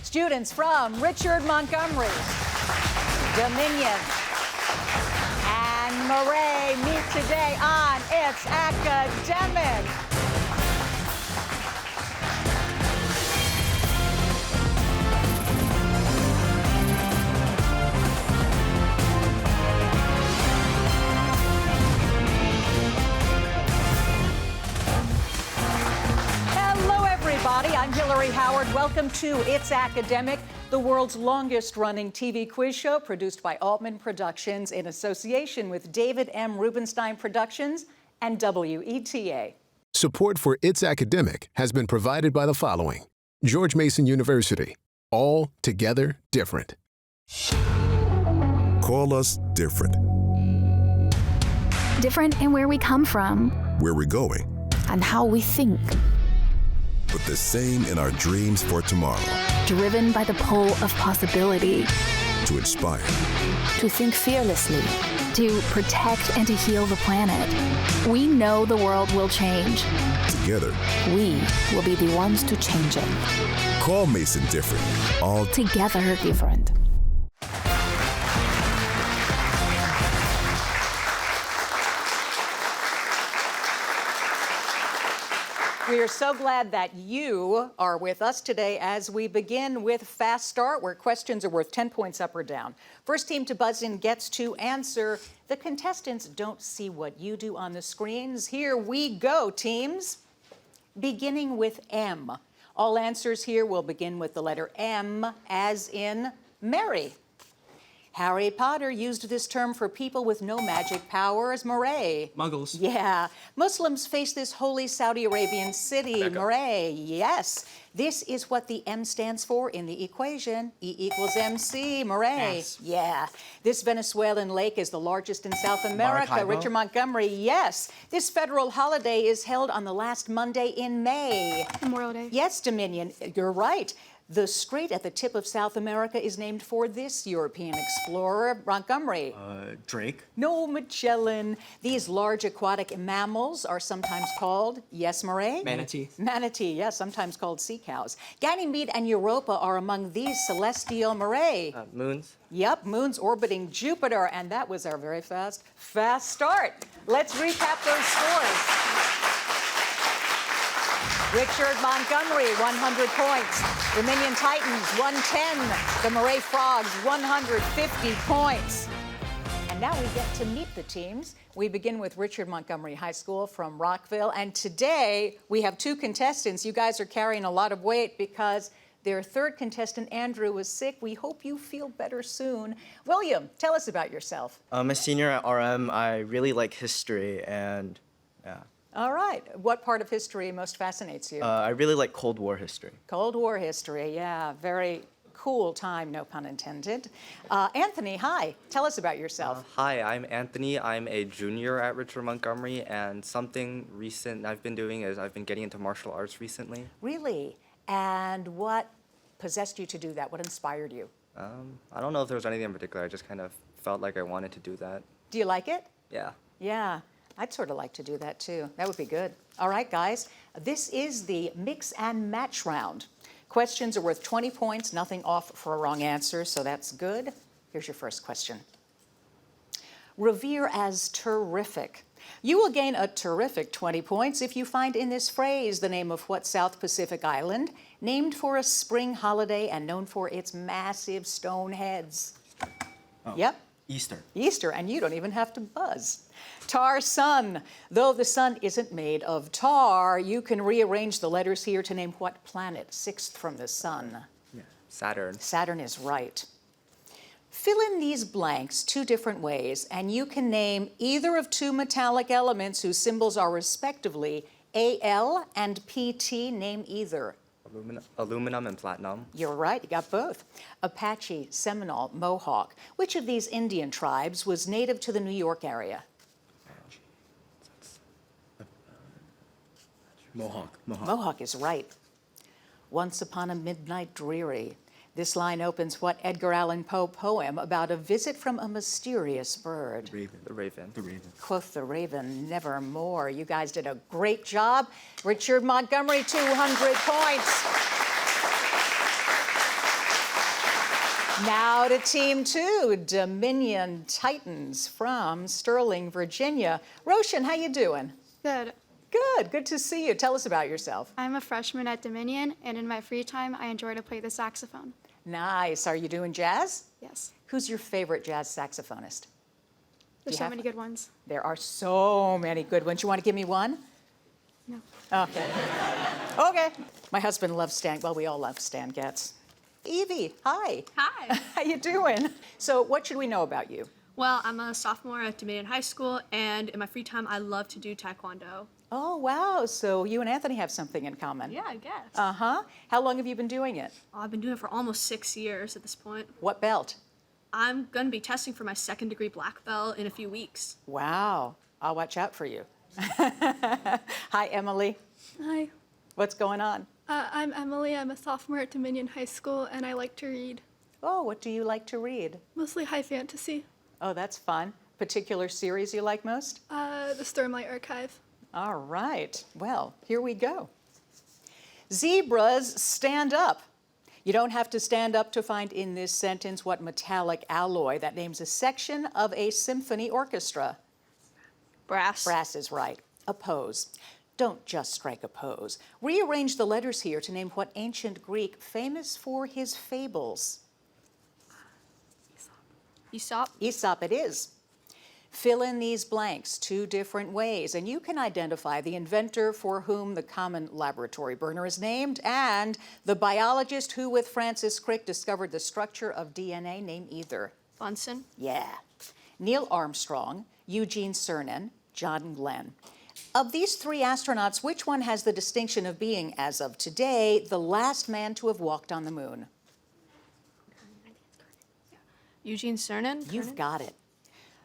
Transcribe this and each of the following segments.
Students from Richard Montgomery, Dominion, and Murray meet today on It's Academic. I'm Hillary Howard. Welcome to It's Academic, the world's longest-running TV quiz show produced by Altman Productions in association with David M. Rubenstein Productions and WETA. Support for It's Academic has been provided by the following: George Mason University, all together different. Call us different. Different in where we come from, Where we're going, and how we think. but the same in our dreams for tomorrow. Driven by the pull of possibility. To inspire, To think fearlessly. To protect and to heal the planet. We know the world will change. together. We will be the ones to change it. Call Mason different. All Together different. We are so glad that you are with us today as we begin with Fast Start, where questions are worth 10 points up or down. First team to buzz in gets to answer. The contestants don't see what you do on the screens. Here we go, teams. Beginning with M. All answers here will begin with the letter M, as in Mary. Harry Potter used this term for people with no magic powers. Murray. Muggles. Yeah. Muslims face this holy Saudi Arabian city. Mecca. Murray. Yes. This is what the M stands for in the equation. E equals MC. Murray. Yes. Yeah. This Venezuelan lake is the largest in South America. Maracaibo. Richard Montgomery. Yes. This federal holiday is held on the last Monday in May. Memorial Day. Yes, Dominion. You're right. The strait at the tip of South America is named for this European explorer, Montgomery. Drake. No, Magellan. These large aquatic mammals are sometimes called, yes, Murray? Manatee. Manatee, yes, sometimes called sea cows. Ganymede and Europa are among these celestial, Murray. Moons. Yep, moons orbiting Jupiter, and that was our very fast start. Let's recap those scores. Richard Montgomery, 100 points. Dominion Titans, 110. The Murray Frogs, 150 points. And now we get to meet the teams. We begin with Richard Montgomery High School from Rockville. And today we have two contestants. You guys are carrying a lot of weight because their third contestant, Andrew, was sick. We hope you feel better soon. William, tell us about yourself. I'm a senior at RM. I really like history and yeah. All right. What part of history most fascinates you? I really like Cold War history. Cold War history, yeah. Very cool time, no pun intended. Anthony, hi. Tell us about yourself. Hi, I'm Anthony. I'm a junior at Richard Montgomery, and something recent I've been doing is I've been getting into martial arts recently. Really? And what possessed you to do that? What inspired you? I don't know if there was anything in particular. I just kind of felt like I wanted to do that. Do you like it? Yeah. Yeah. I'd sort of like to do that too. That would be good. All right, guys. This is the mix and match round. Questions are worth 20 points, nothing off for a wrong answer, so that's good. Here's your first question. Revere as terrific. You will gain a terrific 20 points if you find in this phrase the name of what South Pacific island, named for a spring holiday and known for its massive stone heads. Oh. Yep. Easter. Easter, and you don't even have to buzz. Tar sun. Though the sun isn't made of tar, you can rearrange the letters here to name what planet, sixth from the sun. Saturn. Saturn is right. Fill in these blanks two different ways, and you can name either of two metallic elements whose symbols are respectively Al and PT. Name either. Aluminum and platinum. You're right, you got both. Apache, Seminole, Mohawk. Which of these Indian tribes was native to the New York area? Mohawk. Mohawk is right. Once upon a midnight dreary. This line opens what Edgar Allan Poe poem about a visit from a mysterious bird? Raven. The raven. The raven. Quoth the raven, nevermore. You guys did a great job. Richard Montgomery, 200 points. Now to Team 2, Dominion Titans from Sterling, Virginia. Roshan, how you doing? Good. Good to see you. Tell us about yourself. I'm a freshman at Dominion, and in my free time, I enjoy to play the saxophone. Nice. Are you doing jazz? Yes. Who's your favorite jazz saxophonist? There's You so have many one? good ones. There are so many good ones. You want to give me one? No. Okay. Okay. My husband loves Stan. Well, we all love Stan Getz. Evie, hi. Hi. How you doing? So what should we know about you? Well, I'm a sophomore at Dominion High School, and in my free time, I love to do taekwondo. Oh, wow. So you and Anthony have something in common. Yeah, I guess. Uh-huh. How long have you been doing it? I've been doing it for almost 6 years at this point. What belt? I'm going to be testing for my second-degree black belt in a few weeks. Wow. I'll watch out for you. Hi, Emily. Hi, What's going on? I'm Emily. I'm a sophomore at Dominion High School, and I like to read, Oh, what do you like to read? mostly high fantasy. Oh, that's fun. Particular series you like most? The Stormlight Archive. All right. Well, here we go. Zebras stand up. You don't have to stand up to find in this sentence what metallic alloy that names a section of a symphony orchestra. Brass. Brass is right. A pose. Don't just strike a pose. Rearrange the letters here to name what ancient Greek famous for his fables. Aesop. Aesop it is. Fill in these blanks 2 different ways, and you can identify the inventor for whom the common laboratory burner is named and the biologist who, with Francis Crick, discovered the structure of DNA. Name either. Bunsen. Yeah. Neil Armstrong, Eugene Cernan, John Glenn. Of these 3 astronauts, which one has the distinction of being, as of today, the last man to have walked on the moon? Eugene Cernan. You've got it.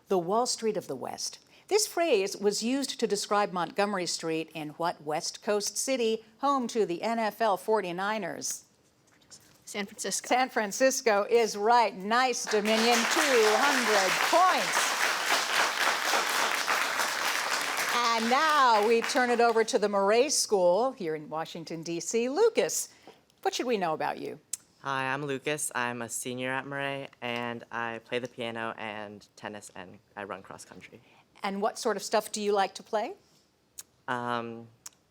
The Wall Street of the West. This phrase was used to describe Montgomery Street in what West Coast city, home to the NFL 49ers? San Francisco. San Francisco is right. Nice, Dominion. 200 points. And now we turn it over to the Murray School here in Washington, D.C. Lucas, what should we know about you? Hi, I'm Lucas. I'm a senior at Murray, and I play the piano and tennis, and I run cross country. And what sort of stuff do you like to play?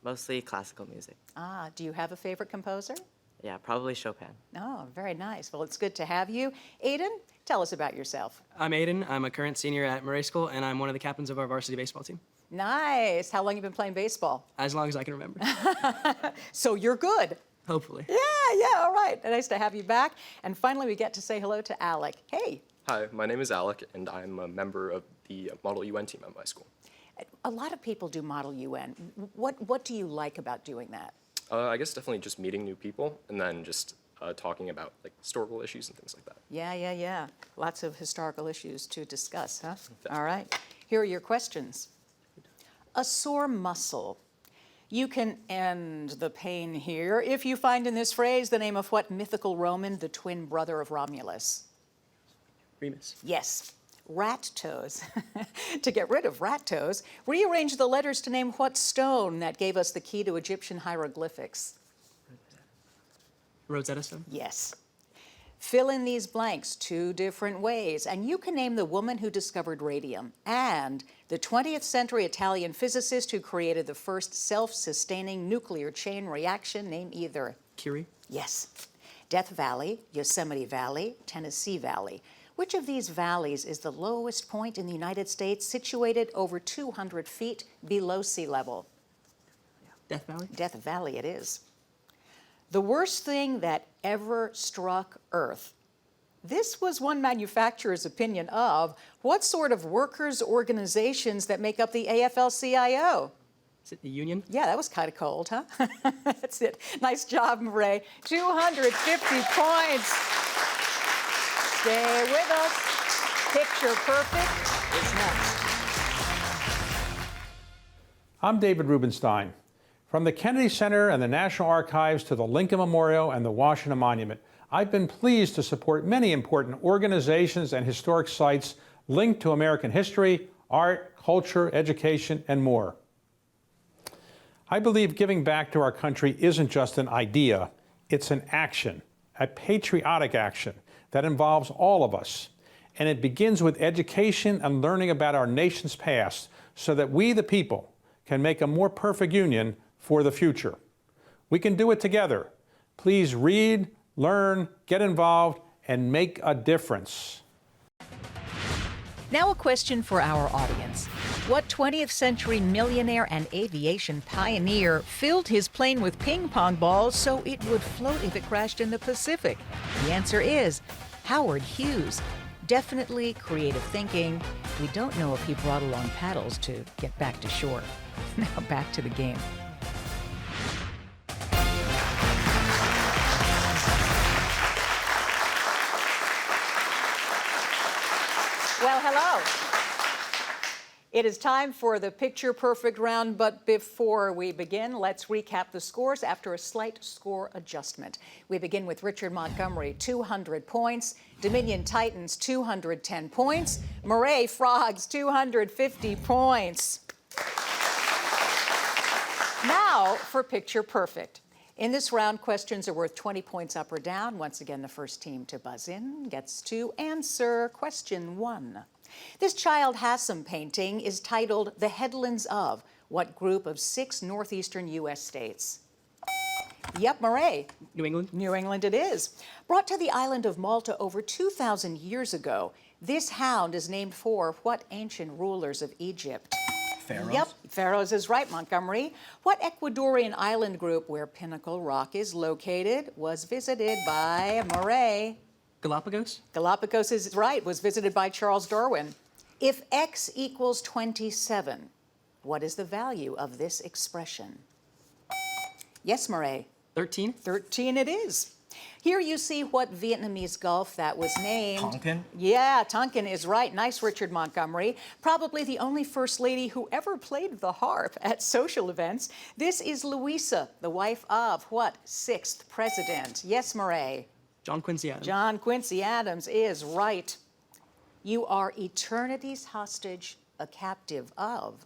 Mostly classical music. Ah, do you have a favorite composer? Yeah, probably Chopin. Oh, very nice. Well, it's good to have you. Aiden, tell us about yourself. I'm Aiden. I'm a current senior at Murray School, and I'm one of the captains of our varsity baseball team. Nice. How long have you been playing baseball? As long as I can remember. So you're good. Hopefully. Yeah, all right. Nice to have you back. And finally, we get to say hello to Alec. Hey. Hi, my name is Alec, and I'm a member of the Model UN team at my school. A lot of people do Model UN. What do you like about doing that? I guess definitely just meeting new people, and then just talking about like historical issues and things like that. Yeah. Lots of historical issues to discuss, huh? All right. Here are your questions. A sore muscle. You can end the pain here if you find in this phrase the name of what mythical Roman, the twin brother of Romulus? Remus. Yes. Rat toes. To get rid of rat toes, rearrange the letters to name what stone that gave us the key to Egyptian hieroglyphics? Rosetta Stone? Yes. Fill in these blanks 2 different ways, and you can name the woman who discovered radium and the 20th century Italian physicist who created the first self-sustaining nuclear chain reaction. Name either. Curie? Yes. Death Valley, Yosemite Valley, Tennessee Valley. Which of these valleys is the lowest point in the United States, situated over 200 feet below sea level? Death Valley? Death Valley it is. The worst thing that ever struck Earth. This was one manufacturer's opinion of what sort of workers' organizations that make up the AFL-CIO? Is it the Union? Yeah, that was kind of cold, huh? That's it. Nice job, Murray. 250 points. Stay with us. Picture Perfect is next. I'm David Rubenstein. From the Kennedy Center and the National Archives to the Lincoln Memorial and the Washington Monument, I've been pleased to support many important organizations and historic sites linked to American history, art, culture, education, and more. I believe giving back to our country isn't just an idea, it's an action. a patriotic action that involves all of us. And it begins with education and learning about our nation's past so that we, the people, can make a more perfect union for the future. We can do it together. Please read, learn, get involved, and make a difference. Now a question for our audience. What 20th century millionaire and aviation pioneer filled his plane with ping pong balls so it would float if it crashed in the Pacific? The answer is Howard Hughes. Definitely creative thinking. We don't know if he brought along paddles to get back to shore. Now back to the game. Well, hello. It is time for the Picture Perfect round, but before we begin, let's recap the scores after a slight score adjustment. We begin with Richard Montgomery, 200 points, Dominion Titans, 210 points, Murray Frogs, 250 points. Now for Picture Perfect. In this round, questions are worth 20 points up or down. Once again, the first team to buzz in gets to answer question 1. This Child Hassan painting is titled The Headlands of what group of 6 northeastern U.S. states? Yep, Murray. New England? New England it is. Brought to the island of Malta over 2,000 years ago, this hound is named for what ancient rulers of Egypt? Pharaohs? Yep, Pharaohs is right, Montgomery. What Ecuadorian island group where Pinnacle Rock is located was visited by Murray? Galapagos? Galapagos is right, was visited by Charles Darwin. If x equals 27, what is the value of this expression? Yes, Murray? 13? 13 it is. Here you see what Vietnamese Gulf that was named. Tonkin? Yeah, Tonkin is right. Nice, Richard Montgomery. Probably the only First Lady who ever played the harp at social events. This is Louisa, the wife of what 6th president? Yes, Murray? John Quincy Adams. John Quincy Adams is right. You are eternity's hostage, a captive of.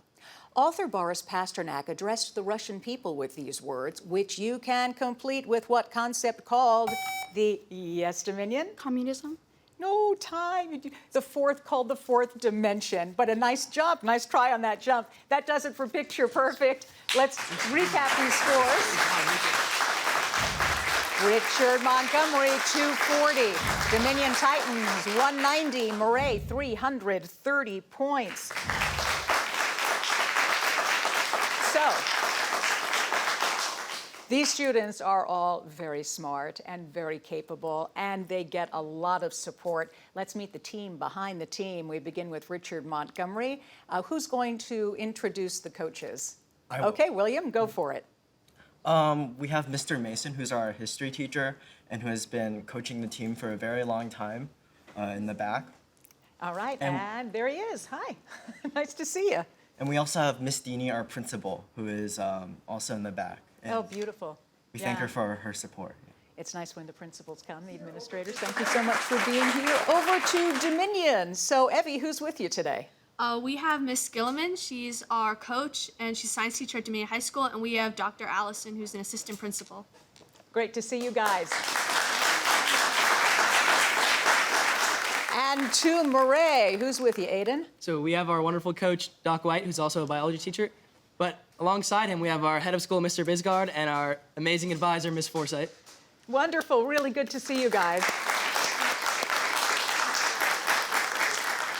Author Boris Pasternak addressed the Russian people with these words, which you can complete with what concept called the, yes, Dominion? Communism? No time. The fourth called the fourth dimension, but a nice jump, nice try on that jump. That does it for Picture Perfect. Let's recap these scores. Richard Montgomery, 240. Dominion Titans, 190. Murray, 330 points. So, these students are all very smart and very capable, and they get a lot of support. Let's meet the team behind the team. We begin with Richard Montgomery. Who's going to introduce the coaches? I will. Okay, William, go for it. We have Mr. Mason, who's our history teacher and who has been coaching the team for a very long time in the back. All right, and there he is. Hi, nice to see you. And we also have Miss Dini, our principal, who is also in the back. And Oh, beautiful. we thank her for her support. It's nice when the principals come, the administrators. Thank you so much for being here. Over to Dominion. So, Evie, who's with you today? We have Miss Gilliman. She's our coach, and she's a science teacher at Dominion High School. And we have Dr. Allison, who's an assistant principal. Great to see you guys. And to Murray, who's with you, Aiden? So we have our wonderful coach, Doc White, who's also a biology teacher. But alongside him, we have our head of school, Mr. Bisgard, and our amazing advisor, Miss Forsythe. Wonderful. Really good to see you guys.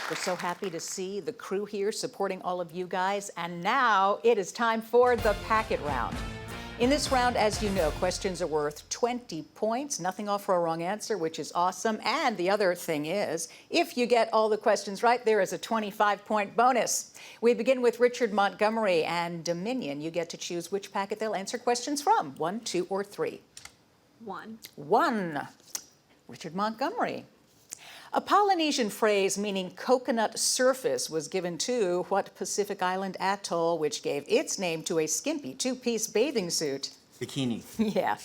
We're so happy to see the crew here supporting all of you guys. And now it is time for the packet round. In this round, as you know, questions are worth 20 points, nothing off for a wrong answer, which is awesome. And the other thing is, if you get all the questions right, there is a 25-point bonus. We begin with Richard Montgomery and Dominion. You get to choose which packet they'll answer questions from, 1, 2, or 3. 1. 1. Richard Montgomery. A Polynesian phrase meaning coconut surface was given to what Pacific Island atoll, which gave its name to a skimpy two-piece bathing suit? Bikini. Yeah.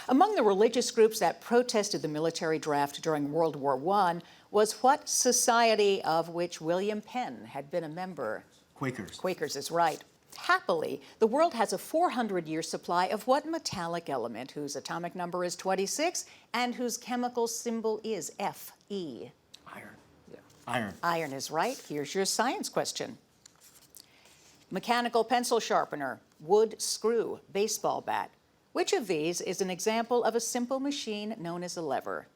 Among the religious groups that protested the military draft during World War I was what society of which William Penn had been a member? Quakers. Quakers is right. Happily, the world has a 400-year supply of what metallic element whose atomic number is 26 and whose chemical symbol is Fe? Iron. Yeah. Iron. Iron is right. Here's your science question. Mechanical pencil sharpener, wood screw, baseball bat. Which of these is an example of a simple machine known as a lever?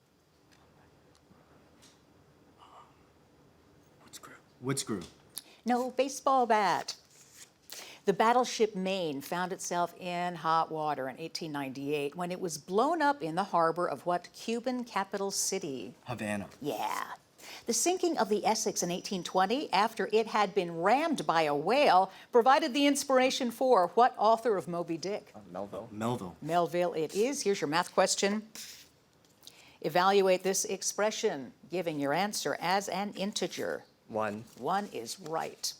Wood screw. No, baseball bat. The battleship Maine found itself in hot water in 1898 when it was blown up in the harbor of what Cuban capital city? Havana. Yeah. The sinking of the Essex in 1820, after it had been rammed by a whale, provided the inspiration for what author of Moby Dick? Melville. Melville. Melville it is. Here's your math question. Evaluate this expression, giving your answer as an integer. 1. 1 is right.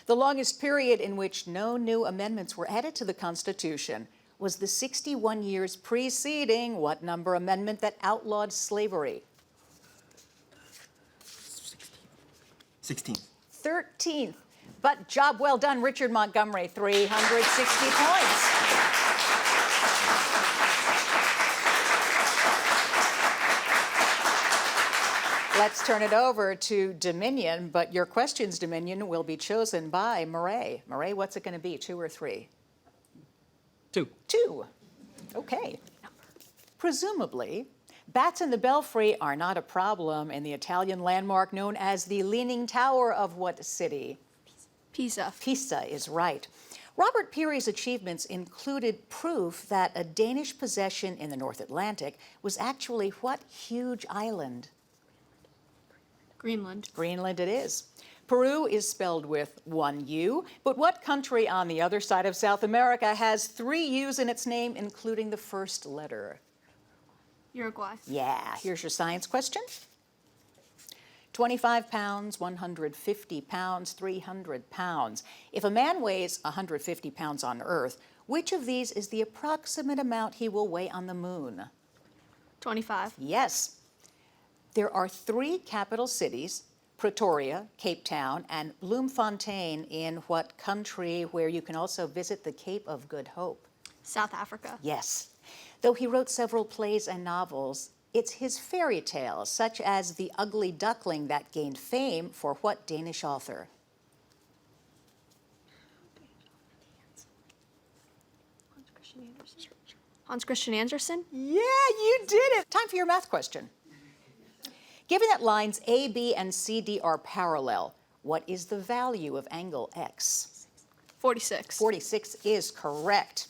The longest period in which no new amendments were added to the Constitution was the 61 years preceding what number amendment that outlawed slavery? 16. 13th. But job well done, Richard Montgomery, 360 points. Let's turn it over to Dominion, but your questions, Dominion, will be chosen by Murray. Murray, what's it going to be, 2 or 3? 2. 2. Okay. Presumably, bats in the belfry are not a problem in the Italian landmark known as the Leaning Tower of what city? Pisa. Pisa is right. Robert Peary's achievements included proof that a Danish possession in the North Atlantic was actually what huge island? Greenland. Greenland it is. Peru is spelled with 1 U, but what country on the other side of South America has 3 U's in its name, including the first letter? Uruguay. Yeah, here's your science question. 25 pounds, 150 pounds, 300 pounds. If a man weighs 150 pounds on Earth, which of these is the approximate amount he will weigh on the moon? 25. Yes. There are 3 capital cities, Pretoria, Cape Town, and Bloemfontein in what country where you can also visit the Cape of Good Hope? South Africa. Yes. Though he wrote several plays and novels, it's his fairy tales, such as The Ugly Duckling, that gained fame for what Danish author? Hans Christian Andersen. Yeah, you did it. Time for your math question. Given that lines A, B, and CD are parallel, what is the value of angle X? 46. 46 is correct.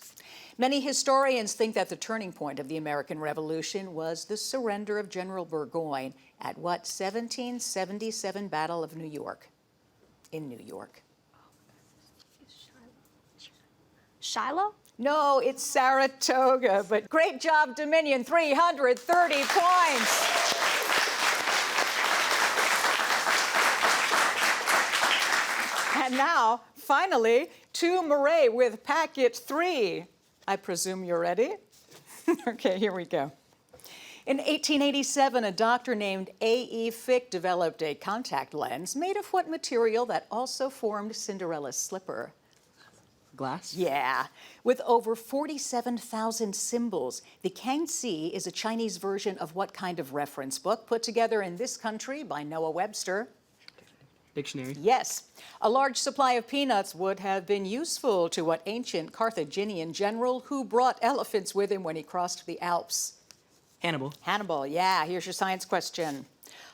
Many historians think that the turning point of the American Revolution was the surrender of General Burgoyne at what 1777 Battle of New York? In New York. Shiloh? No, it's Saratoga, but great job, Dominion, 330 points. And now, finally, to Murray with packet 3. I presume you're ready? Okay, here we go. In 1887, a doctor named A.E. Fick developed a contact lens made of what material that also formed Cinderella's slipper? Glass? Yeah. With over 47,000 symbols, the Kangxi is a Chinese version of what kind of reference book put together in this country by Noah Webster? Dictionary? Yes. A large supply of peanuts would have been useful to what ancient Carthaginian general who brought elephants with him when he crossed the Alps? Hannibal. Hannibal, yeah. Here's your science question.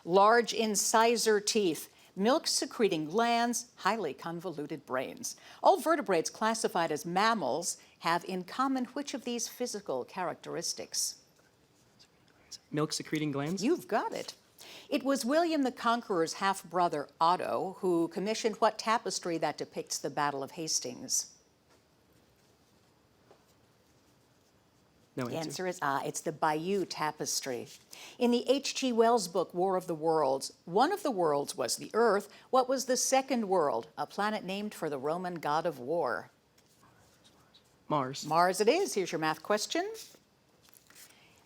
Large incisor teeth, milk-secreting glands, highly convoluted brains. All vertebrates classified as mammals have in common which of these physical characteristics? Milk-secreting glands? You've got it. It was William the Conqueror's half-brother, Otto, who commissioned what tapestry that depicts the Battle of Hastings? No The answer. answer is it's the Bayeux Tapestry. In the H.G. Wells book, War of the Worlds, one of the worlds was the Earth. What was the second world, a planet named for the Roman god of war? Mars. Mars it is. Here's your math question.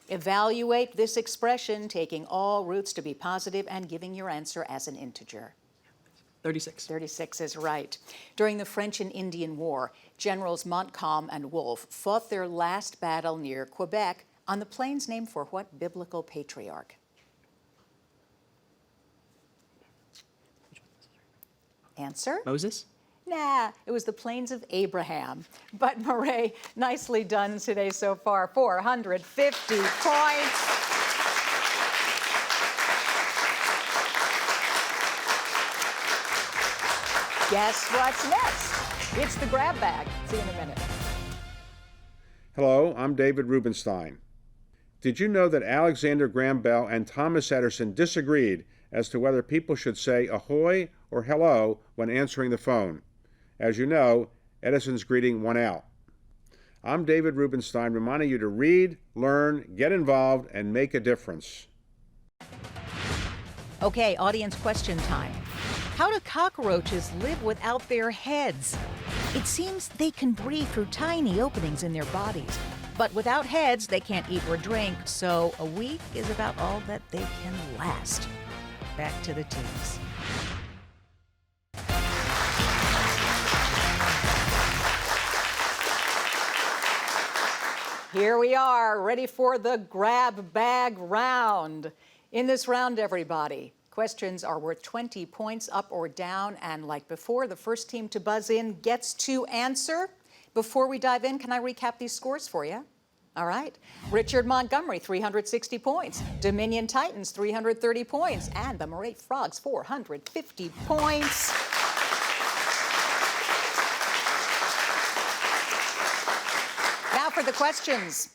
Evaluate this expression, taking all roots to be positive and giving your answer as an integer. 36. 36 is right. During the French and Indian War, Generals Montcalm and Wolfe fought their last battle near Quebec on the plains named for what biblical patriarch? Answer? Moses? Nah, it was the Plains of Abraham. But Murray, nicely done today so far. 450 points. Guess what's next? It's the grab bag. See you in a minute. Hello, I'm David Rubenstein. Did you know that Alexander Graham Bell and Thomas Edison disagreed as to whether people should say ahoy or hello when answering the phone? As you know, Edison's greeting won out. I'm David Rubenstein, reminding you to read, learn, get involved, and make a difference. Okay, audience question time. How do cockroaches live without their heads? It seems they can breathe through tiny openings in their bodies. But without heads, they can't eat or drink, so a week is about all that they can last. Back to the teams. Here we are, ready for the grab bag round. In this round, everybody, questions are worth 20 points up or down, and like before, the first team to buzz in gets to answer. Before we dive in, can I recap these scores for you? All right. Richard Montgomery, 360 points. Dominion Titans, 330 points. And the Moray Frogs, 450 points. Now for the questions.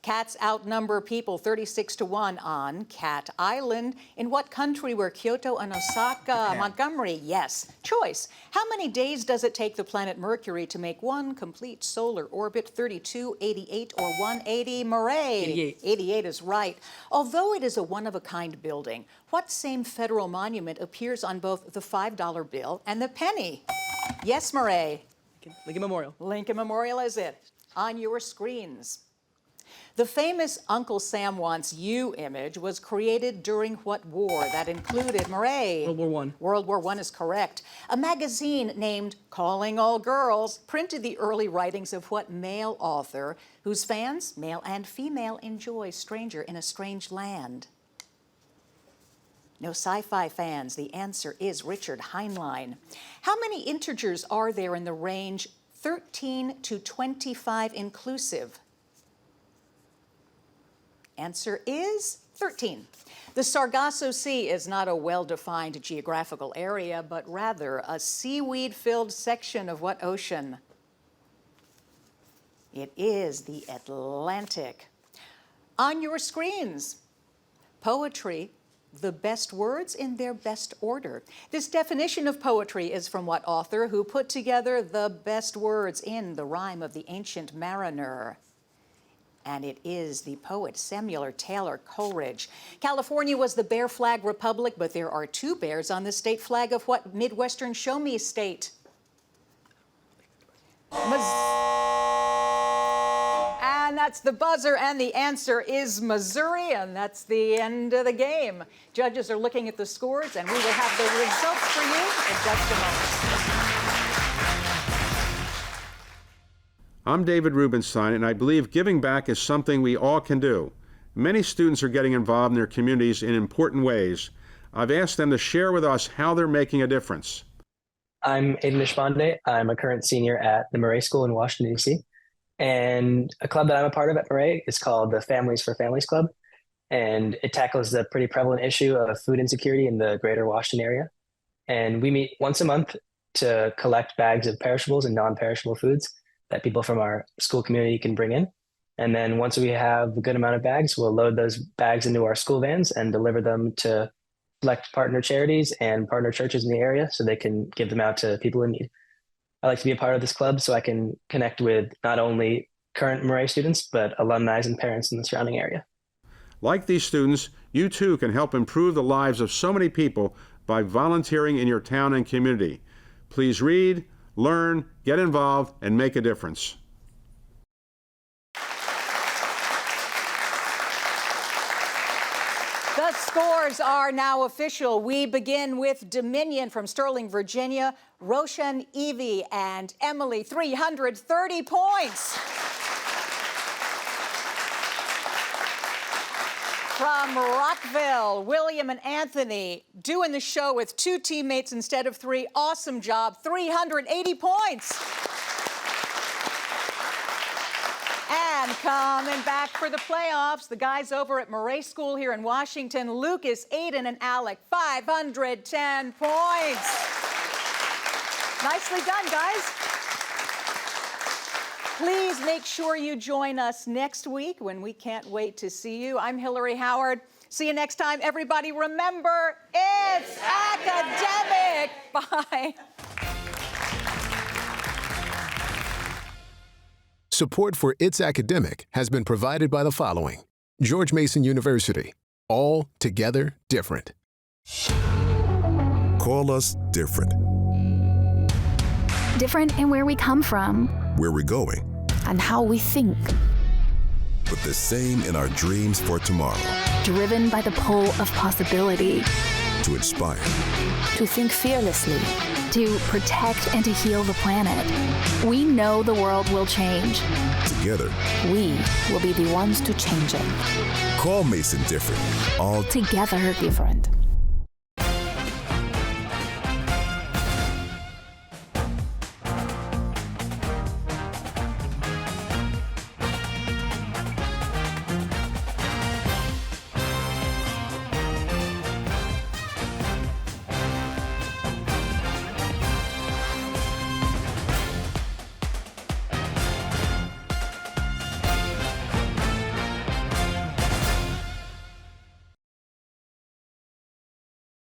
Cats outnumber people 36-1 on Cat Island. In what country were Kyoto and Osaka? Montgomery, yes. Choice. How many days does it take the planet Mercury to make one complete solar orbit? 32, 88, or 180? Murray. 88. 88 is right. Although it is a one-of-a-kind building, what same federal monument appears on both the $5 bill and the penny? Yes, Murray. Lincoln Memorial. Lincoln Memorial is it. On your screens. The famous Uncle Sam Wants You image was created during what war? That included, Murray. World War I. World War I is correct. A magazine named Calling All Girls printed the early writings of what male author whose fans, male and female, enjoy Stranger in a Strange Land? No sci-fi fans. The answer is Richard Heinlein. How many integers are there in the range 13 to 25 inclusive? Answer is 13. The Sargasso Sea is not a well-defined geographical area, but rather a seaweed-filled section of what ocean? It is the Atlantic. On your screens, poetry, the best words in their best order. This definition of poetry is from what author who put together the best words in the rhyme of the Ancient Mariner? And it is the poet Samuel Taylor Coleridge. California was the Bear Flag Republic, but there are two bears on the state flag of what Midwestern show-me state? And that's the buzzer, and the answer is Missouri, and that's the end of the game. Judges are looking at the scores, and we will have the results for you in just a moment. I'm David Rubenstein, and I believe giving back is something we all can do. Many students are getting involved in their communities in important ways. I've asked them to share with us how they're making a difference. I'm Aiden Deshpande. I'm a current senior at the Murray School in Washington, D.C. And a club that I'm a part of at Murray is called the Families for Families Club. And it tackles the pretty prevalent issue of food insecurity in the greater Washington area. And we meet once a month to collect bags of perishables and non-perishable foods that people from our school community can bring in. And then once we have a good amount of bags, we'll load those bags into our school vans and deliver them to select partner charities and partner churches in the area so they can give them out to people in need. I like to be a part of this club so I can connect with not only current Murray students, but alumni and parents in the surrounding area. Like these students, you too can help improve the lives of so many people by volunteering in your town and community. Please read, learn, get involved, and make a difference. The scores are now official. We begin with Dominion from Sterling, Virginia. Roshan, Evie, and Emily, 330 points. From Rockville, William and Anthony doing the show with 2 teammates instead of 3. Awesome job, 380 points. And coming back for the playoffs, the guys over at Murray School here in Washington, Lucas, Aiden, and Alec, 510 points. Nicely done, guys. Please make sure you join us next week when we can't wait to see you. I'm Hillary Howard. See you next time. Everybody, remember, it's academic. Bye. Support for It's Academic has been provided by the following: George Mason University. All together different. Call us different. Different in where we come from, Where we're going, and how we think. but the same in our dreams for tomorrow. Driven by the pull of possibility. To inspire, To think fearlessly. To protect and to heal the planet. We know the world will change. together. We will be the ones to change it. Call Mason different. All Together different.